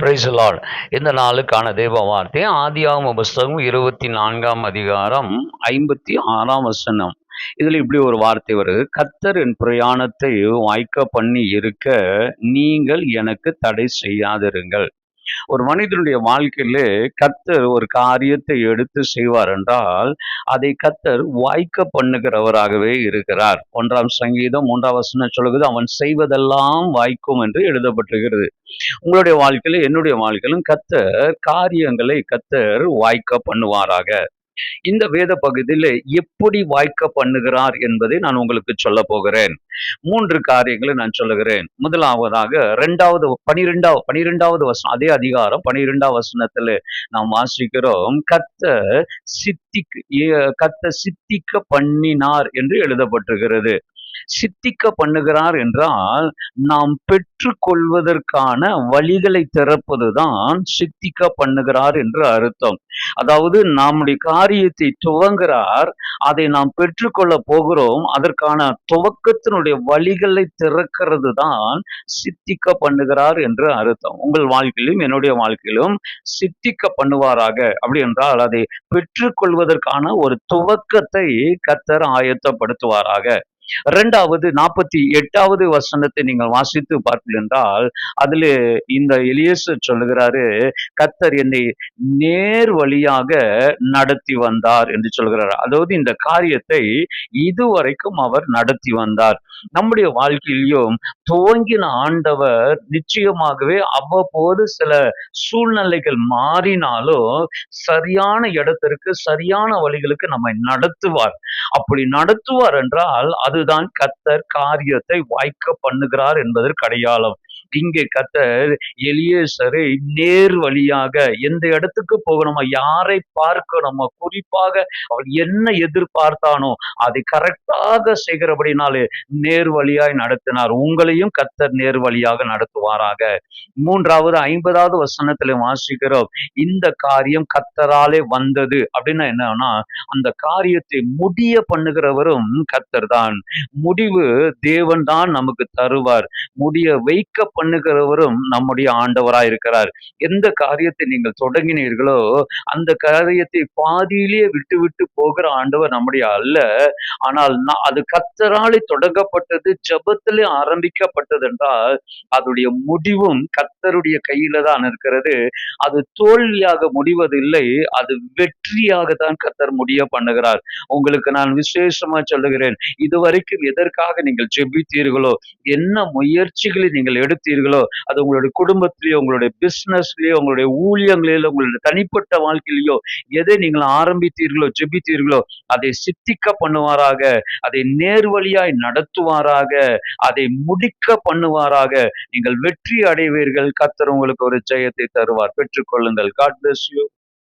Price Lord. இந்த நாளுக்கான தேவ வார்த்தை ஆதியாகம புஸ்தகம் 24ஆம் அதிகாரம் 56ஆம் வசனம். இதுல இப்படி ஒரு வார்த்தை வருது. கர்த்தர் என் பிரயாணத்தை வாய்க்க பண்ணி இருக்க நீங்கள் எனக்கு தடை செய்யாதிருங்கள். ஒரு மனிதனுடைய வாழ்க்கையிலே கர்த்தர் ஒரு காரியத்தை எடுத்து செய்வார் என்றால் அதை கர்த்தர் வாய்க்க பண்ணுகிறவராகவே இருக்கிறார். 1ஆம் சங்கீதம் 3ஆம் வசனம் சொல்லுகிறது, அவன் செய்வதெல்லாம் வாய்க்கும் என்று எழுதப்பட்டிருக்கிறது. உங்களுடைய வாழ்க்கையில என்னுடைய வாழ்க்கையிலும் கர்த்தர் வாய்க்க பண்ணுவாராக. இந்த வேத பகுதியில எப்படி வாய்க்க பண்ணுகிறார் என்பதை நான் உங்களுக்கு சொல்ல போகிறேன். 3 காரியங்களை நான் சொல்லுகிறேன். முதலாவதாக 12வது வசனம், அதே அதிகாரம் 12ஆம் வசனத்திலே நாம் வாசிக்கிறோம், கர்த்தர் சித்திக்க பண்ணினார் என்று எழுதப்பட்டிருக்கிறது. சித்திக்க பண்ணுகிறார் என்றால் நாம் பெற்றுக்கொள்வதற்கான வழிகளை திறப்பதுதான் சித்திக்க பண்ணுகிறார் என்று அர்த்தம். அதாவது நம்முடைய காரியத்தை துவங்குகிறார், அதை நாம் பெற்றுக்கொள்ள போகிறோம், அதற்கான துவக்கத்தினுடைய வழிகளை திறக்கிறது தான் சித்திக்க பண்ணுகிறார் என்று அர்த்தம். உங்கள் வாழ்க்கையிலும் என்னுடைய வாழ்க்கையிலும் சித்திக்க பண்ணுவாராக. அப்படி என்றால் அதை பெற்றுக்கொள்வதற்கான ஒரு துவக்கத்தை கர்த்தர் ஆயத்தப்படுத்துவாராக. 2வது 48வது வசனத்தை நீங்கள் வாசித்து பார்ப்பீர்கள் என்றால், அதிலே இந்த எலியேசர் சொல்லுகிறாரு, கர்த்தர் என்னை நேர் வழியாக நடத்தி வந்தார் என்று சொல்கிறார். அதாவது இந்த காரியத்தை இதுவரைக்கும் அவர் நடத்தி வந்தார். நம்முடைய வாழ்க்கையிலும் துவங்கின ஆண்டவர் நிச்சயமாகவே அவ்வப்போது சில சூழ்நிலைகள் மாறினாலும் சரியான இடத்திற்கு சரியான வழிகளுக்கு நம்மை நடத்துவார். அப்படி நடத்துவார் என்றால் அதுதான் கர்த்தர் காரியத்தை வாய்க்க பண்ணுகிறார் என்பதற்கு அடையாளம். இங்கே கர்த்தர் எலியேசரை நேர் வழியாக எந்த இடத்துக்கு போகணுமோ, யாரை பார்க்கணுமோ, குறிப்பாக அவன் என்ன எதிர்பார்த்தானோ அதை கரெக்டாக செய்கிறபடினாலே நேர் வழியாய் நடத்தினார். உங்களையும் கர்த்தர் நேர் வழியாக நடத்துவாராக. 3வது 50வது வசனத்தில் வாசிக்கிறோம், இந்த காரியம் கர்த்தராலே வந்தது அப்படின்னா என்னன்னா, அந்த காரியத்தை முடிய பண்ணுகிறவரும் கர்த்தர் தான். முடிவு தேவன் தான் நமக்கு தருவார். முடிய வைக்க பண்ணுகிறவரும் நம்முடைய ஆண்டவராய் இருக்கிறார். எந்த காரியத்தை நீங்கள் தொடங்கினீர்களோ அந்த காரியத்தை பாதியிலேயே விட்டு விட்டு போகிற ஆண்டவர் நம்முடைய அல்ல. ஆனால் அது கர்த்தராலே தொடங்கப்பட்டது, ஜெபத்திலே ஆரம்பிக்கப்பட்டது என்றால் அதனுடைய முடிவும் கர்த்தருடைய கையில தான் இருக்கிறது. அது தோல்வியாக முடிவதில்லை, அது வெற்றியாக தான் கர்த்தர் முடிய பண்ணுகிறார். உங்களுக்கு நான் விசேஷமா சொல்லுகிறேன், இதுவரைக்கும் எதற்காக நீங்கள் ஜெபித்தீர்களோ, என்ன முயற்சிகளை நீங்கள் எடுத்தீர்களோ, அது உங்களுடைய குடும்பத்திலேயோ, உங்களுடைய பிசினஸ்லயோ, உங்களுடைய ஊழியங்களிலோ, உங்களுடைய தனிப்பட்ட வாழ்க்கையிலோ எதை நீங்கள் ஆரம்பித்தீர்களோ, ஜெபித்தீர்களோ அதை சித்திக்க பண்ணுவாராக, அதை நேர்வழியாய் நடத்துவாராக, அதை முடிக்க பண்ணுவாராக. நீங்கள் வெற்றி அடைவீர்கள். கர்த்தர் உங்களுக்கு ஒரு ஜெயத்தை தருவார். பெற்றுக்கொள்ளுங்கள். God bless you.